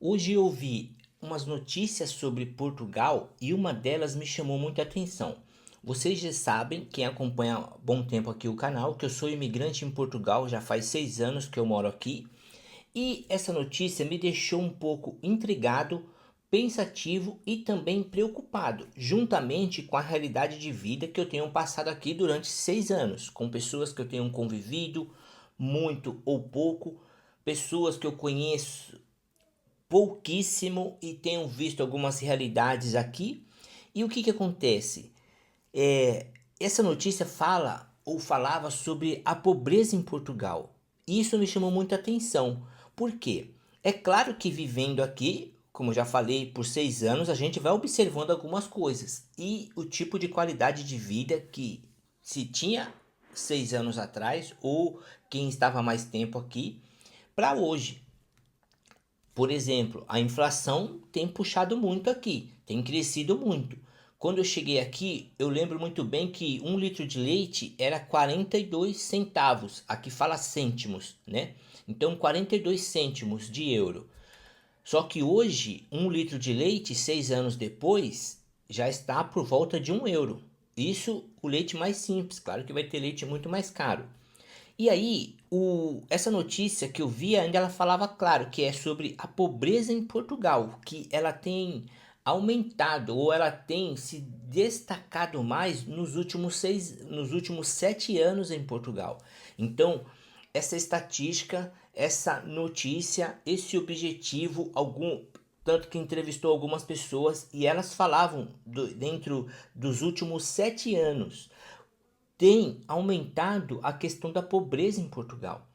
Hoje eu vi umas notícias sobre Portugal e uma delas me chamou muita atenção. Vocês já sabem, quem acompanha há bom tempo aqui o canal, que eu sou imigrante em Portugal, já faz 6 anos que eu moro aqui. E essa notícia me deixou um pouco intrigado, pensativo e também preocupado, juntamente com a realidade de vida que eu tenho passado aqui durante 6 anos, com pessoas que eu tenho convivido, muito ou pouco, pessoas que eu conheço pouquíssimo e tenho visto algumas realidades aqui. E o que que acontece? É, essa notícia fala ou falava sobre a pobreza em Portugal. Isso me chamou muita atenção. Por quê? É claro que vivendo aqui, como já falei, por 6 anos, a gente vai observando algumas coisas. E o tipo de qualidade de vida que se tinha 6 anos atrás, ou quem estava mais tempo aqui, para hoje. Por exemplo, a inflação tem puxado muito aqui, tem crescido muito. Quando eu cheguei aqui, eu lembro muito bem que 1 litro de leite era 42 centavos, aqui fala cêntimos, né? Então 42 cêntimos de euro. Só que hoje, 1 litro de leite, 6 anos depois, já está por volta de 1 euro. Isso o leite mais simples, claro que vai ter leite muito mais caro. E aí, essa notícia que eu vi ainda ela falava claro que é sobre a pobreza em Portugal, que ela tem aumentado ou ela tem se destacado mais nos últimos 7 anos em Portugal. Então, essa estatística, essa notícia, esse objetivo, tanto que entrevistou algumas pessoas e elas falavam dentro dos últimos 7 anos tem aumentado a questão da pobreza em Portugal.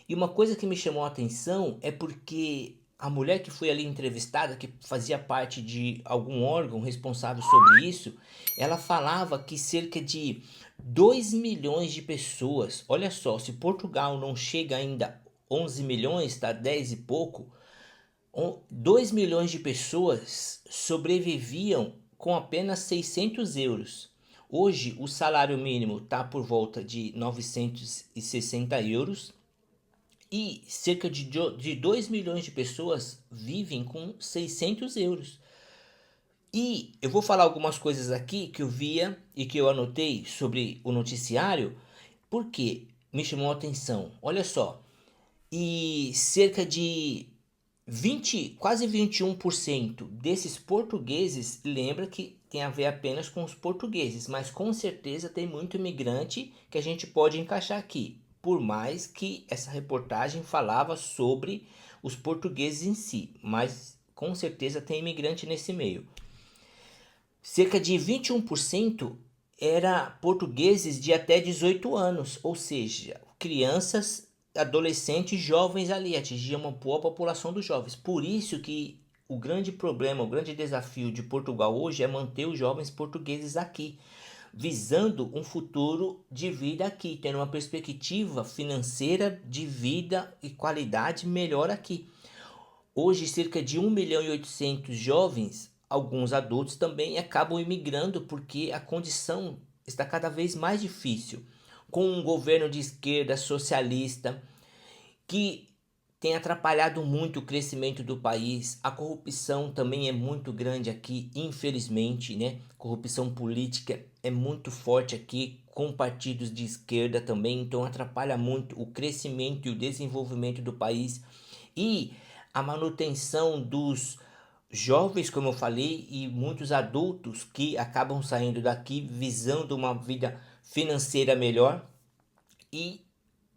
E uma coisa que me chamou a atenção é porque a mulher que foi ali entrevistada, que fazia parte de algum órgão responsável sobre isso, ela falava que cerca de 2 milhões de pessoas, olha só, se Portugal não chega ainda a 11 milhões, está 10 e pouco, 2 milhões de pessoas sobreviviam com apenas 600 euros. Hoje, o salário mínimo está por volta de 960 euros e cerca de 2 milhões de pessoas vivem com 600 euros. E eu vou falar algumas coisas aqui que eu via e que eu anotei sobre o noticiário, porque me chamou a atenção. Olha só, e cerca de 20, quase 21% desses portugueses, lembra que tem a ver apenas com os portugueses, mas com certeza tem muito imigrante que a gente pode encaixar aqui, por mais que essa reportagem falava sobre os portugueses em si, mas com certeza tem imigrante nesse meio. Cerca de 21% era portugueses de até 18 anos, ou seja, crianças, adolescentes, jovens ali, atingia uma boa população dos jovens. Por isso que o grande problema, o grande desafio de Portugal hoje é manter os jovens portugueses aqui, visando um futuro de vida aqui, tendo uma perspectiva financeira de vida e qualidade melhor aqui. Hoje, cerca de 1.800.000 jovens, alguns adultos também acabam imigrando porque a condição está cada vez mais difícil. Com um governo de esquerda socialista que tem atrapalhado muito o crescimento do país, a corrupção também é muito grande aqui, infelizmente, né? Corrupção política é muito forte aqui, com partidos de esquerda também, então atrapalha muito o crescimento e o desenvolvimento do país e a manutenção dos jovens, como eu falei, e muitos adultos que acabam saindo daqui visando uma vida financeira melhor. E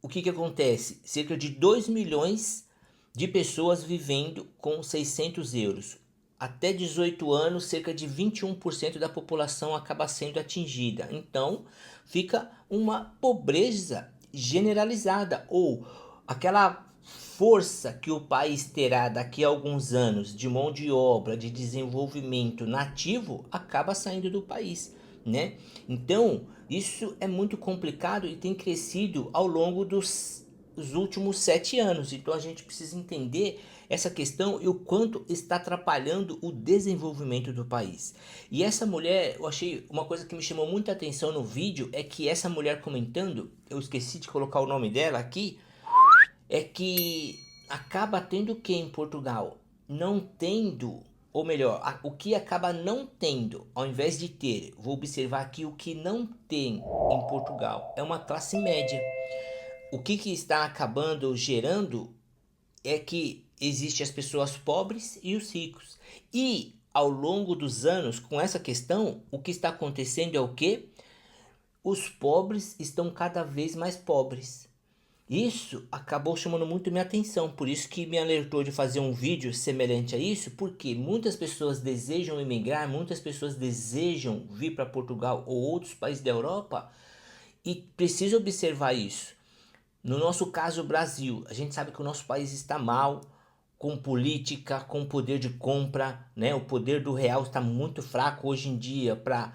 o que que acontece? Cerca de 2 milhões de pessoas vivendo com 600 euros. Até 18 anos, cerca de 21% da população acaba sendo atingida. Então, fica uma pobreza generalizada ou aquela força que o país terá daqui a alguns anos de mão de obra, de desenvolvimento nativo, acaba saindo do país, né? Então, isso é muito complicado e tem crescido ao longo dos últimos 7 anos. Então, a gente precisa entender essa questão e o quanto está atrapalhando o desenvolvimento do país. E essa mulher, eu achei uma coisa que me chamou muita atenção no vídeo, é que essa mulher comentando, eu esqueci de colocar o nome dela aqui, é que acaba tendo o que em Portugal? não tendo, ou melhor, o que acaba não tendo, ao invés de ter, vou observar aqui o que não tem em Portugal, é uma classe média. O que está acabando gerando é que existem as pessoas pobres e os ricos. E ao longo dos anos, com essa questão, o que está acontecendo é o quê? Os pobres estão cada vez mais pobres. Isso acabou chamando muito minha atenção, por isso que me alertou de fazer um vídeo semelhante a isso, porque muitas pessoas desejam emigrar, muitas pessoas desejam vir para Portugal ou outros países da Europa e precisa observar isso. No nosso caso, o Brasil, a gente sabe que o nosso país está mal, com política, com poder de compra, né? O poder do real está muito fraco hoje em dia. Para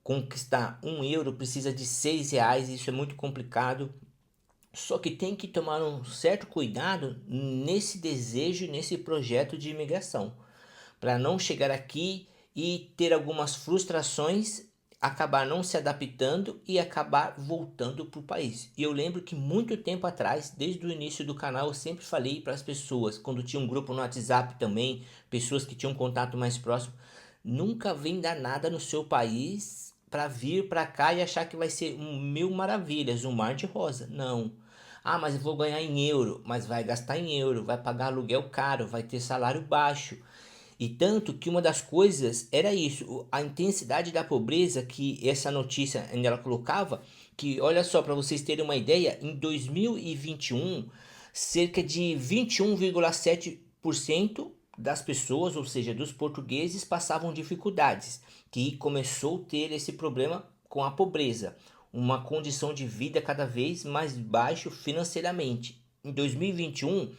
conquistar €1 precisa de R$ 6, isso é muito complicado. Só que tem que tomar um certo cuidado nesse desejo, nesse projeto de imigração, para não chegar aqui e ter algumas frustrações, acabar não se adaptando e acabar voltando para o país. E eu lembro que muito tempo atrás, desde o início do canal, eu sempre falei para as pessoas, quando tinha um grupo no WhatsApp também, pessoas que tinham contato mais próximo, nunca vem dar nada no seu país para vir para cá e achar que vai ser mil maravilhas, um mar de rosa. Não. Ah, mas eu vou ganhar em euro, mas vai gastar em euro, vai pagar aluguel caro, vai ter salário baixo. E tanto que uma das coisas era isso, a intensidade da pobreza que essa notícia ela colocava, que olha só, para vocês terem uma ideia, em 2021, cerca de 21,7% das pessoas, ou seja, dos portugueses, passavam dificuldades, que começou a ter esse problema com a pobreza, uma condição de vida cada vez mais baixo financeiramente. Em 2021,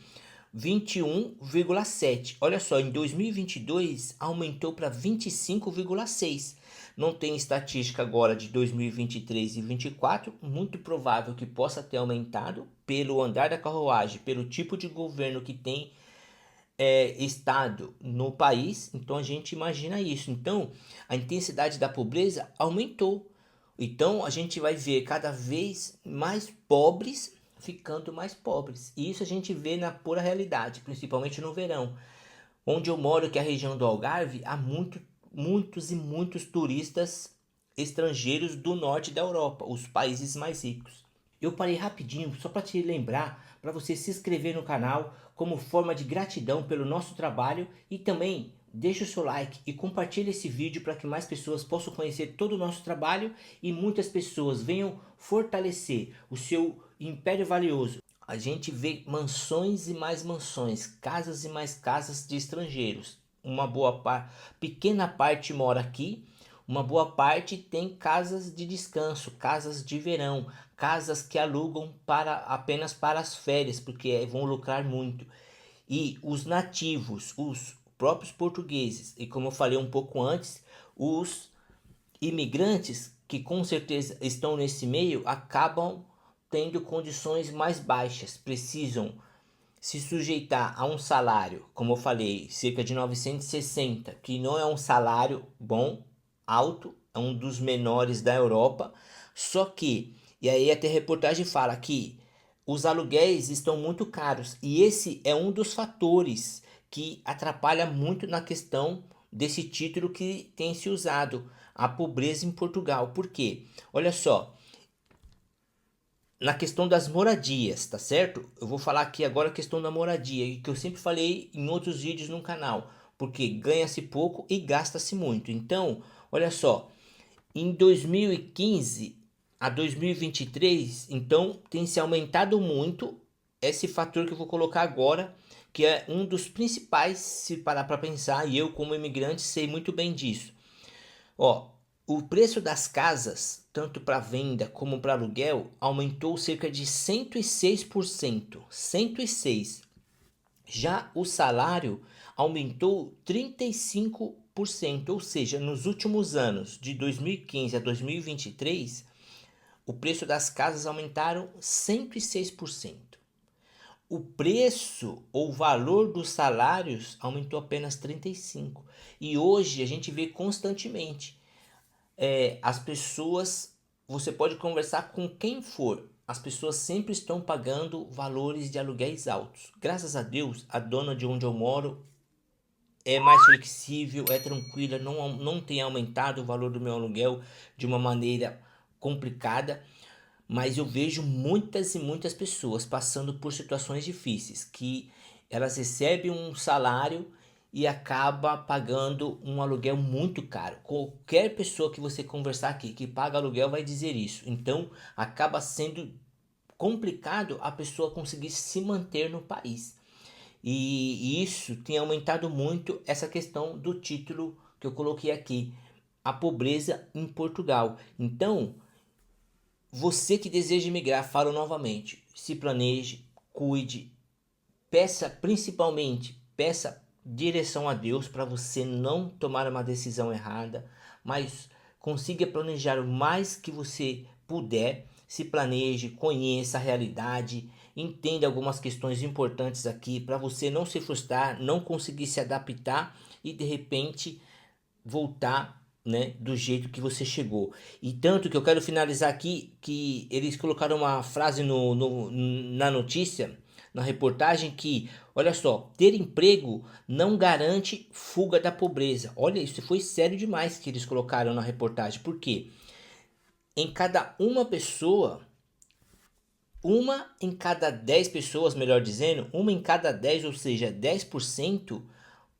21,7. Olha só, em 2022 aumentou para 25,6. Não tem estatística agora de 2023 e 2024, muito provável que possa ter aumentado pelo andar da carruagem, pelo tipo de governo que tem estado no país. Então a gente imagina isso. Então a intensidade da pobreza aumentou. Então a gente vai ver cada vez mais pobres ficando mais pobres. E isso a gente vê na pura realidade, principalmente no verão. Onde eu moro, que é a região do Algarve, há muitos turistas estrangeiros do norte da Europa, os países mais ricos. Eu parei rapidinho só para te lembrar, para você se inscrever no canal como forma de gratidão pelo nosso trabalho e também deixa o seu like e compartilhe esse vídeo para que mais pessoas possam conhecer todo o nosso trabalho e muitas pessoas venham fortalecer o seu império valioso. A gente vê mansões e mais mansões, casas e mais casas de estrangeiros. Pequena parte mora aqui, uma boa parte tem casas de descanso, casas de verão, casas que alugam apenas para as férias, porque vão lucrar muito. E os nativos, os próprios portugueses, e como eu falei um pouco antes, os imigrantes que com certeza estão nesse meio acabam tendo condições mais baixas, precisam se sujeitar a um salário, como eu falei, cerca de 960, que não é um salário bom, alto, é um dos menores da Europa, só que, e aí até a reportagem fala que os aluguéis estão muito caros, e esse é um dos fatores que atrapalha muito na questão desse título que tem se usado, a pobreza em Portugal. Por quê? Olha só, na questão das moradias, tá certo? Eu vou falar aqui agora a questão da moradia, que eu sempre falei em outros vídeos no canal, porque ganha-se pouco e gasta-se muito. Então, olha só, em 2015 a 2023, então tem se aumentado muito esse fator que eu vou colocar agora, que é um dos principais, se parar para pensar, e eu como imigrante sei muito bem disso. Ó, o preço das casas, tanto para venda como para aluguel, aumentou cerca de 106%. 106. Já o salário aumentou 35%, ou seja, nos últimos anos, de 2015 a 2023, o preço das casas aumentaram 106%. O preço ou valor dos salários aumentou apenas 35%. E hoje a gente vê constantemente as pessoas, você pode conversar com quem for, as pessoas sempre estão pagando valores de aluguéis altos. Graças a Deus, a dona de onde eu moro é mais flexível, é tranquila, não tem aumentado o valor do meu aluguel de uma maneira complicada, mas eu vejo muitas e muitas pessoas passando por situações difíceis, que elas recebem um salário e acaba pagando um aluguel muito caro. Qualquer pessoa que você conversar aqui que paga aluguel vai dizer isso. Então acaba sendo complicado a pessoa conseguir se manter no país. E isso tem aumentado muito essa questão do título que eu coloquei aqui, a pobreza em Portugal. Então, você que deseja migrar, falo novamente, se planeje, cuide, peça principalmente, peça direção a Deus para você não tomar uma decisão errada, mas consiga planejar o mais que você puder, se planeje, conheça a realidade, entenda algumas questões importantes aqui para você não se frustrar, não conseguir se adaptar e de repente voltar, né, do jeito que você chegou. E tanto que eu quero finalizar aqui que eles colocaram uma frase na notícia, na reportagem, que, olha só, ter emprego não garante fuga da pobreza. Olha, isso foi sério demais que eles colocaram na reportagem. Por quê? Em cada uma pessoa, uma em cada 10 pessoas, melhor dizendo, uma em cada 10, ou seja, 10%,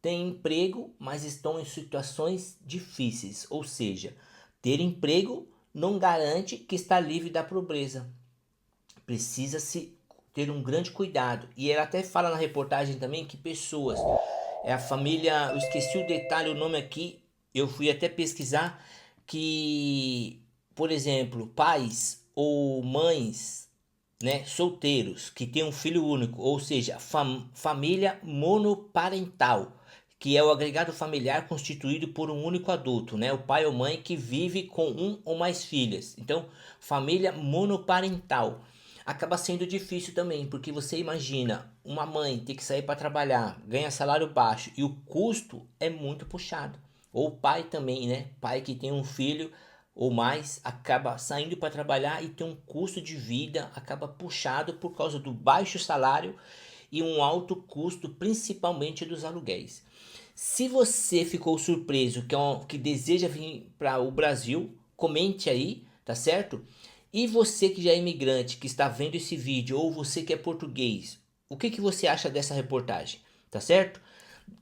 têm emprego, mas estão em situações difíceis. Ou seja, ter emprego não garante que está livre da pobreza. Precisa-se ter um grande cuidado. E ela até fala na reportagem também que pessoas, é a família, eu esqueci o detalhe, o nome aqui, eu fui até pesquisar, que, por exemplo, pais ou mães, né, solteiros que têm um filho único, ou seja, família monoparental, que é o agregado familiar constituído por um único adulto, né, o pai ou mãe que vive com um ou mais filhas. Então, família monoparental acaba sendo difícil também, porque você imagina uma mãe ter que sair para trabalhar, ganha salário baixo e o custo é muito puxado. Ou o pai também, né? Pai que tem um filho ou mais acaba saindo para trabalhar e tem um custo de vida acaba puxado por causa do baixo salário e um alto custo, principalmente dos aluguéis. Se você ficou surpreso que deseja vir para o Brasil, comente aí, tá certo? E você que já é imigrante, que está vendo esse vídeo, ou você que é português, o que você acha dessa reportagem, tá certo?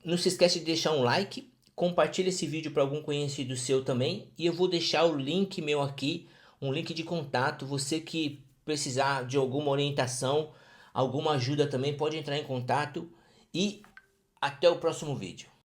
Não se esquece de deixar um like, compartilha esse vídeo para algum conhecido seu também, e eu vou deixar o link meu aqui, um link de contato. Você que precisar de alguma orientação, alguma ajuda também, pode entrar em contato, e até o próximo vídeo.